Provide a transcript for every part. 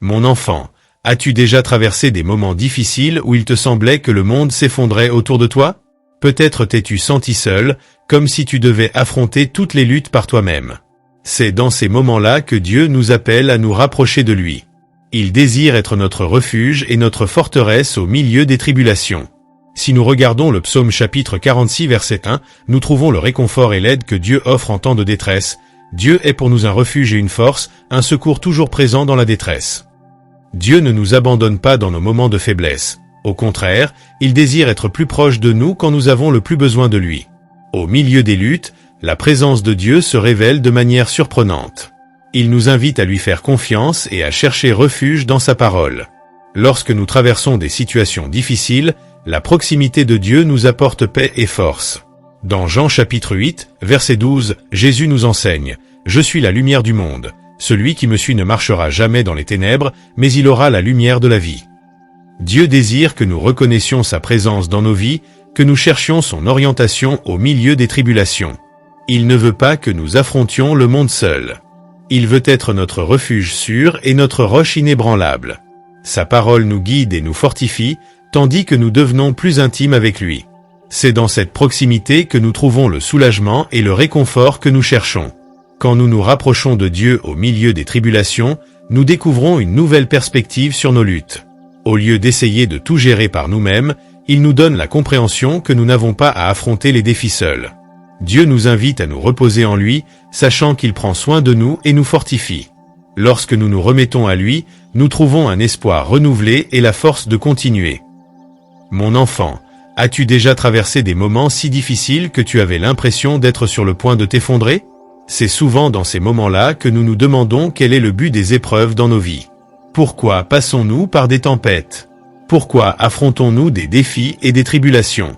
Mon enfant, as-tu déjà traversé des moments difficiles où il te semblait que le monde s'effondrait autour de toi? Peut-être t'es-tu senti seul, comme si tu devais affronter toutes les luttes par toi-même. C'est dans ces moments-là que Dieu nous appelle à nous rapprocher de lui. Il désire être notre refuge et notre forteresse au milieu des tribulations. Si nous regardons le psaume chapitre 46 verset 1, nous trouvons le réconfort et l'aide que Dieu offre en temps de détresse. Dieu est pour nous un refuge et une force, un secours toujours présent dans la détresse. Dieu ne nous abandonne pas dans nos moments de faiblesse. Au contraire, il désire être plus proche de nous quand nous avons le plus besoin de lui. Au milieu des luttes, la présence de Dieu se révèle de manière surprenante. Il nous invite à lui faire confiance et à chercher refuge dans sa parole. Lorsque nous traversons des situations difficiles, la proximité de Dieu nous apporte paix et force. Dans Jean chapitre 8, verset 12, Jésus nous enseigne « Je suis la lumière du monde. Celui qui me suit ne marchera jamais dans les ténèbres, mais il aura la lumière de la vie. » Dieu désire que nous reconnaissions sa présence dans nos vies, que nous cherchions son orientation au milieu des tribulations. Il ne veut pas que nous affrontions le monde seul. Il veut être notre refuge sûr et notre roche inébranlable. Sa parole nous guide et nous fortifie, tandis que nous devenons plus intimes avec lui. C'est dans cette proximité que nous trouvons le soulagement et le réconfort que nous cherchons. Quand nous nous rapprochons de Dieu au milieu des tribulations, nous découvrons une nouvelle perspective sur nos luttes. Au lieu d'essayer de tout gérer par nous-mêmes, il nous donne la compréhension que nous n'avons pas à affronter les défis seuls. Dieu nous invite à nous reposer en lui, sachant qu'il prend soin de nous et nous fortifie. Lorsque nous nous remettons à lui, nous trouvons un espoir renouvelé et la force de continuer. Mon enfant, as-tu déjà traversé des moments si difficiles que tu avais l'impression d'être sur le point de t'effondrer? C'est souvent dans ces moments-là que nous nous demandons quel est le but des épreuves dans nos vies. Pourquoi passons-nous par des tempêtes? Pourquoi affrontons-nous des défis et des tribulations?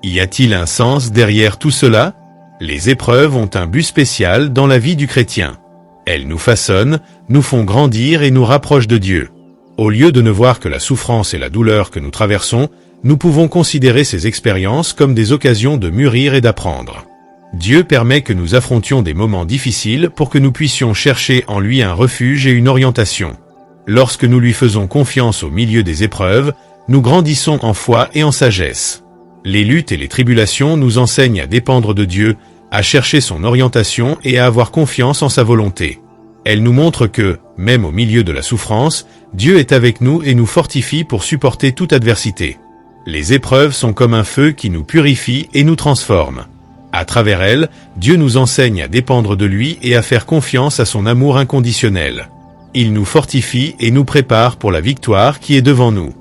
Y a-t-il un sens derrière tout cela? Les épreuves ont un but spécial dans la vie du chrétien. Elles nous façonnent, nous font grandir et nous rapprochent de Dieu. Au lieu de ne voir que la souffrance et la douleur que nous traversons, nous pouvons considérer ces expériences comme des occasions de mûrir et d'apprendre. Dieu permet que nous affrontions des moments difficiles pour que nous puissions chercher en lui un refuge et une orientation. Lorsque nous lui faisons confiance au milieu des épreuves, nous grandissons en foi et en sagesse. Les luttes et les tribulations nous enseignent à dépendre de Dieu, à chercher son orientation et à avoir confiance en sa volonté. Elles nous montrent que, même au milieu de la souffrance, Dieu est avec nous et nous fortifie pour supporter toute adversité. Les épreuves sont comme un feu qui nous purifie et nous transforme. À travers elles, Dieu nous enseigne à dépendre de lui et à faire confiance à son amour inconditionnel. Il nous fortifie et nous prépare pour la victoire qui est devant nous.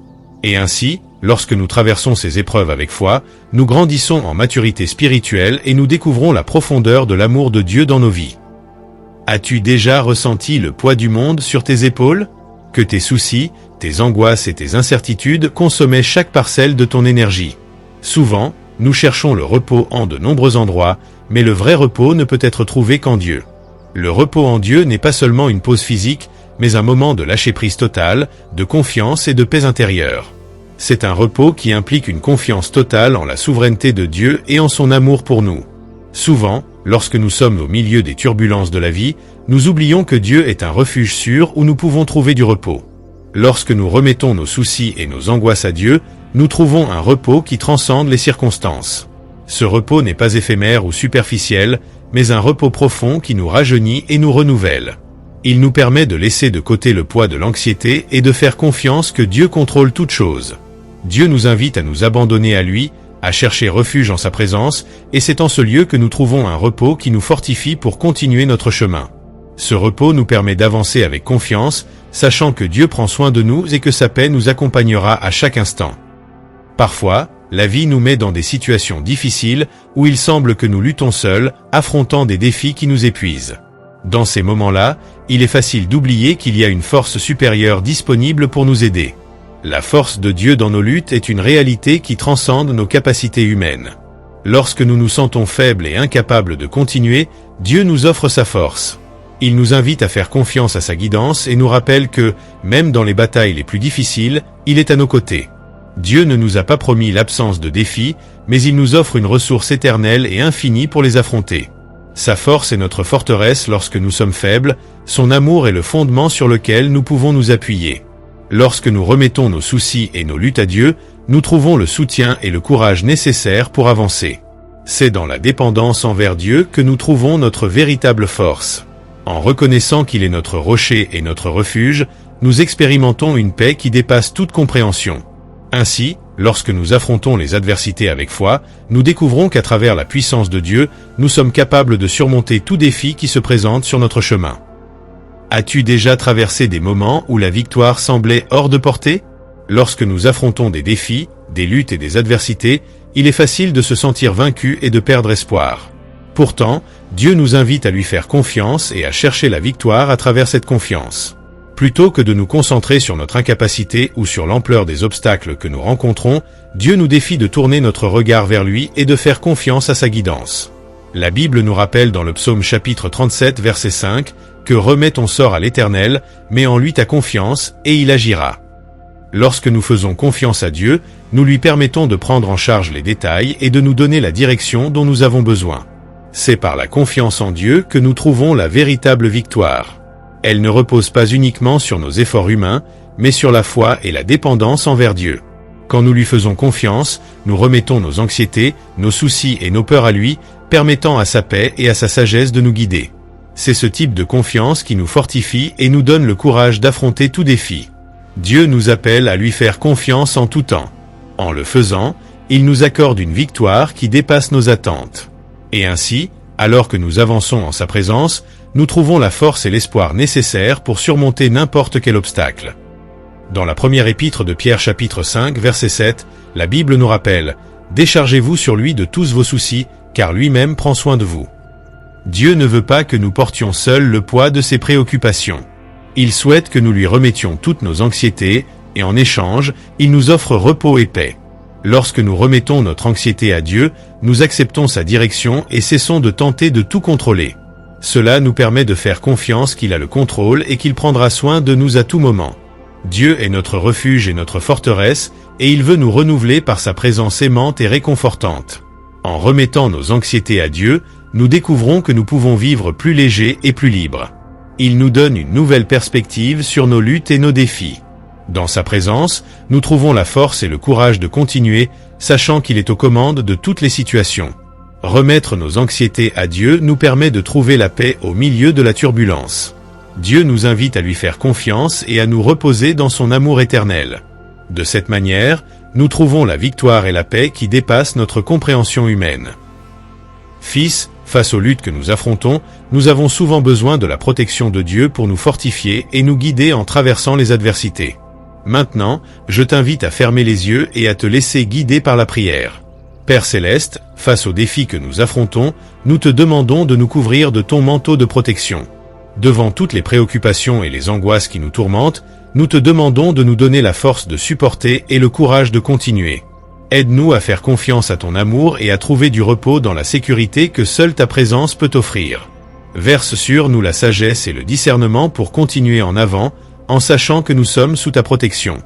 Et ainsi, lorsque nous traversons ces épreuves avec foi, nous grandissons en maturité spirituelle et nous découvrons la profondeur de l'amour de Dieu dans nos vies. As-tu déjà ressenti le poids du monde sur tes épaules? Que tes soucis, tes angoisses et tes incertitudes consommaient chaque parcelle de ton énergie. Souvent, nous cherchons le repos en de nombreux endroits, mais le vrai repos ne peut être trouvé qu'en Dieu. Le repos en Dieu n'est pas seulement une pause physique, mais un moment de lâcher-prise totale, de confiance et de paix intérieure. C'est un repos qui implique une confiance totale en la souveraineté de Dieu et en son amour pour nous. Souvent, lorsque nous sommes au milieu des turbulences de la vie, nous oublions que Dieu est un refuge sûr où nous pouvons trouver du repos. Lorsque nous remettons nos soucis et nos angoisses à Dieu, nous trouvons un repos qui transcende les circonstances. Ce repos n'est pas éphémère ou superficiel, mais un repos profond qui nous rajeunit et nous renouvelle. Il nous permet de laisser de côté le poids de l'anxiété et de faire confiance que Dieu contrôle toutes choses. Dieu nous invite à nous abandonner à lui, à chercher refuge en sa présence, et c'est en ce lieu que nous trouvons un repos qui nous fortifie pour continuer notre chemin. Ce repos nous permet d'avancer avec confiance, sachant que Dieu prend soin de nous et que sa paix nous accompagnera à chaque instant. Parfois, la vie nous met dans des situations difficiles où il semble que nous luttons seuls, affrontant des défis qui nous épuisent. Dans ces moments-là, il est facile d'oublier qu'il y a une force supérieure disponible pour nous aider. La force de Dieu dans nos luttes est une réalité qui transcende nos capacités humaines. Lorsque nous nous sentons faibles et incapables de continuer, Dieu nous offre sa force. Il nous invite à faire confiance à sa guidance et nous rappelle que, même dans les batailles les plus difficiles, il est à nos côtés. Dieu ne nous a pas promis l'absence de défis, mais il nous offre une ressource éternelle et infinie pour les affronter. Sa force est notre forteresse lorsque nous sommes faibles, son amour est le fondement sur lequel nous pouvons nous appuyer. Lorsque nous remettons nos soucis et nos luttes à Dieu, nous trouvons le soutien et le courage nécessaires pour avancer. C'est dans la dépendance envers Dieu que nous trouvons notre véritable force. En reconnaissant qu'il est notre rocher et notre refuge, nous expérimentons une paix qui dépasse toute compréhension. Ainsi, lorsque nous affrontons les adversités avec foi, nous découvrons qu'à travers la puissance de Dieu, nous sommes capables de surmonter tout défi qui se présente sur notre chemin. As-tu déjà traversé des moments où la victoire semblait hors de portée? Lorsque nous affrontons des défis, des luttes et des adversités, il est facile de se sentir vaincu et de perdre espoir. Pourtant, Dieu nous invite à lui faire confiance et à chercher la victoire à travers cette confiance. Plutôt que de nous concentrer sur notre incapacité ou sur l'ampleur des obstacles que nous rencontrons, Dieu nous défie de tourner notre regard vers lui et de faire confiance à sa guidance. La Bible nous rappelle dans le psaume chapitre 37 verset 5 que « Remets ton sort à l'Éternel, mets en lui ta confiance, et il agira ». Lorsque nous faisons confiance à Dieu, nous lui permettons de prendre en charge les détails et de nous donner la direction dont nous avons besoin. C'est par la confiance en Dieu que nous trouvons la véritable victoire. Elle ne repose pas uniquement sur nos efforts humains, mais sur la foi et la dépendance envers Dieu. Quand nous lui faisons confiance, nous remettons nos anxiétés, nos soucis et nos peurs à lui, permettant à sa paix et à sa sagesse de nous guider. C'est ce type de confiance qui nous fortifie et nous donne le courage d'affronter tout défi. Dieu nous appelle à lui faire confiance en tout temps. En le faisant, il nous accorde une victoire qui dépasse nos attentes. Et ainsi, alors que nous avançons en sa présence, nous trouvons la force et l'espoir nécessaires pour surmonter n'importe quel obstacle. Dans la première épître de Pierre chapitre 5 verset 7, la Bible nous rappelle « Déchargez-vous sur lui de tous vos soucis, car lui-même prend soin de vous ». Dieu ne veut pas que nous portions seuls le poids de ses préoccupations. Il souhaite que nous lui remettions toutes nos anxiétés, et en échange, il nous offre repos et paix. Lorsque nous remettons notre anxiété à Dieu, nous acceptons sa direction et cessons de tenter de tout contrôler. Cela nous permet de faire confiance qu'il a le contrôle et qu'il prendra soin de nous à tout moment. Dieu est notre refuge et notre forteresse, et il veut nous renouveler par sa présence aimante et réconfortante. En remettant nos anxiétés à Dieu, nous découvrons que nous pouvons vivre plus légers et plus libres. Il nous donne une nouvelle perspective sur nos luttes et nos défis. Dans sa présence, nous trouvons la force et le courage de continuer, sachant qu'il est aux commandes de toutes les situations. Remettre nos anxiétés à Dieu nous permet de trouver la paix au milieu de la turbulence. Dieu nous invite à lui faire confiance et à nous reposer dans son amour éternel. De cette manière, nous trouvons la victoire et la paix qui dépassent notre compréhension humaine. Fils, face aux luttes que nous affrontons, nous avons souvent besoin de la protection de Dieu pour nous fortifier et nous guider en traversant les adversités. Maintenant, je t'invite à fermer les yeux et à te laisser guider par la prière. Père Céleste, face aux défis que nous affrontons, nous te demandons de nous couvrir de ton manteau de protection. Devant toutes les préoccupations et les angoisses qui nous tourmentent, nous te demandons de nous donner la force de supporter et le courage de continuer. Aide-nous à faire confiance à ton amour et à trouver du repos dans la sécurité que seule ta présence peut offrir. Verse sur nous la sagesse et le discernement pour continuer en avant, en sachant que nous sommes sous ta protection.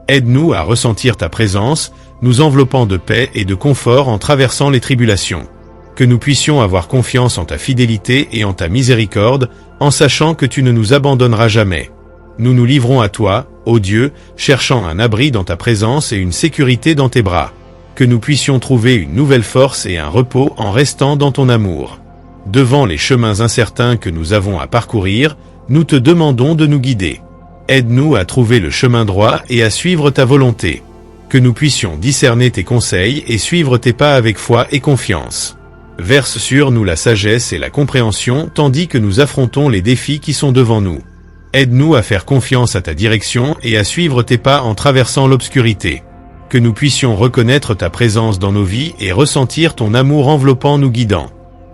Aide-nous à ressentir ta présence, nous enveloppant de paix et de confort en traversant les tribulations. Que nous puissions avoir confiance en ta fidélité et en ta miséricorde, en sachant que tu ne nous abandonneras jamais. Nous nous livrons à toi, ô Dieu, cherchant un abri dans ta présence et une sécurité dans tes bras. Que nous puissions trouver une nouvelle force et un repos en restant dans ton amour. Devant les chemins incertains que nous avons à parcourir, nous te demandons de nous guider. Aide-nous à trouver le chemin droit et à suivre ta volonté. Que nous puissions discerner tes conseils et suivre tes pas avec foi et confiance. Verse sur nous la sagesse et la compréhension tandis que nous affrontons les défis qui sont devant nous. Aide-nous à faire confiance à ta direction et à suivre tes pas en traversant l'obscurité. Que nous puissions reconnaître ta présence dans nos vies et ressentir ton amour enveloppant nous guidant.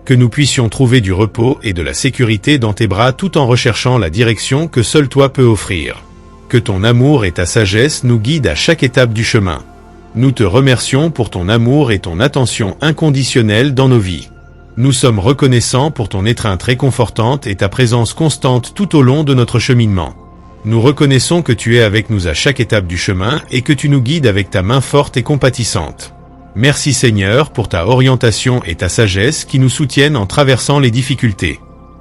Que nous puissions trouver du repos et de la sécurité dans tes bras tout en recherchant la direction que seul toi peux offrir. Que ton amour et ta sagesse nous guident à chaque étape du chemin. Nous te remercions pour ton amour et ton attention inconditionnelle dans nos vies. Nous sommes reconnaissants pour ton étreinte réconfortante et ta présence constante tout au long de notre cheminement. Nous reconnaissons que tu es avec nous à chaque étape du chemin et que tu nous guides avec ta main forte et compatissante. Merci Seigneur pour ta orientation et ta sagesse qui nous soutiennent en traversant les difficultés.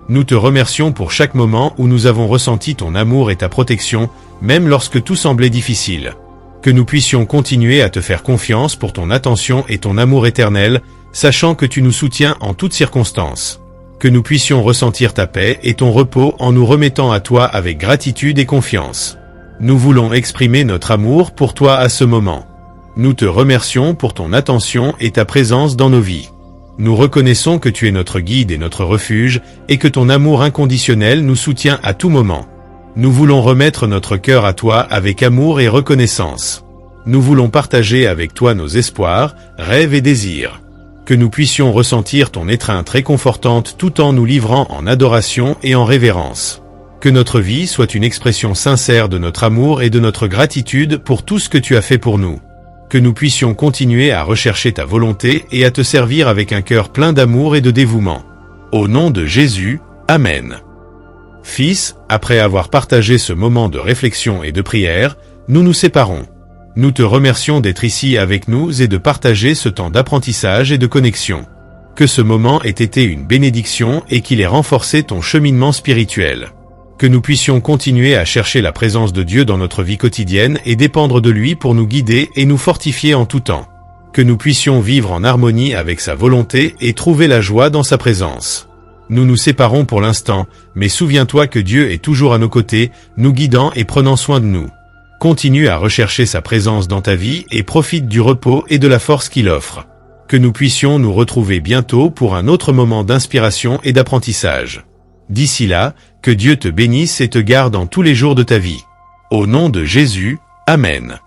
Nous te remercions pour chaque moment où nous avons ressenti ton amour et ta protection, même lorsque tout semblait difficile. Que nous puissions continuer à te faire confiance pour ton attention et ton amour éternel, sachant que tu nous soutiens en toutes circonstances. Que nous puissions ressentir ta paix et ton repos en nous remettant à toi avec gratitude et confiance. Nous voulons exprimer notre amour pour toi à ce moment. Nous te remercions pour ton attention et ta présence dans nos vies. Nous reconnaissons que tu es notre guide et notre refuge, et que ton amour inconditionnel nous soutient à tout moment. Nous voulons remettre notre cœur à toi avec amour et reconnaissance. Nous voulons partager avec toi nos espoirs, rêves et désirs. Que nous puissions ressentir ton étreinte réconfortante tout en nous livrant en adoration et en révérence. Que notre vie soit une expression sincère de notre amour et de notre gratitude pour tout ce que tu as fait pour nous. Que nous puissions continuer à rechercher ta volonté et à te servir avec un cœur plein d'amour et de dévouement. Au nom de Jésus, Amen. Fils, après avoir partagé ce moment de réflexion et de prière, nous nous séparons. Nous te remercions d'être ici avec nous et de partager ce temps d'apprentissage et de connexion. Que ce moment ait été une bénédiction et qu'il ait renforcé ton cheminement spirituel. Que nous puissions continuer à chercher la présence de Dieu dans notre vie quotidienne et dépendre de lui pour nous guider et nous fortifier en tout temps. Que nous puissions vivre en harmonie avec sa volonté et trouver la joie dans sa présence. Nous nous séparons pour l'instant, mais souviens-toi que Dieu est toujours à nos côtés, nous guidant et prenant soin de nous. Continue à rechercher sa présence dans ta vie et profite du repos et de la force qu'il offre. Que nous puissions nous retrouver bientôt pour un autre moment d'inspiration et d'apprentissage. D'ici là, que Dieu te bénisse et te garde en tous les jours de ta vie. Au nom de Jésus, Amen.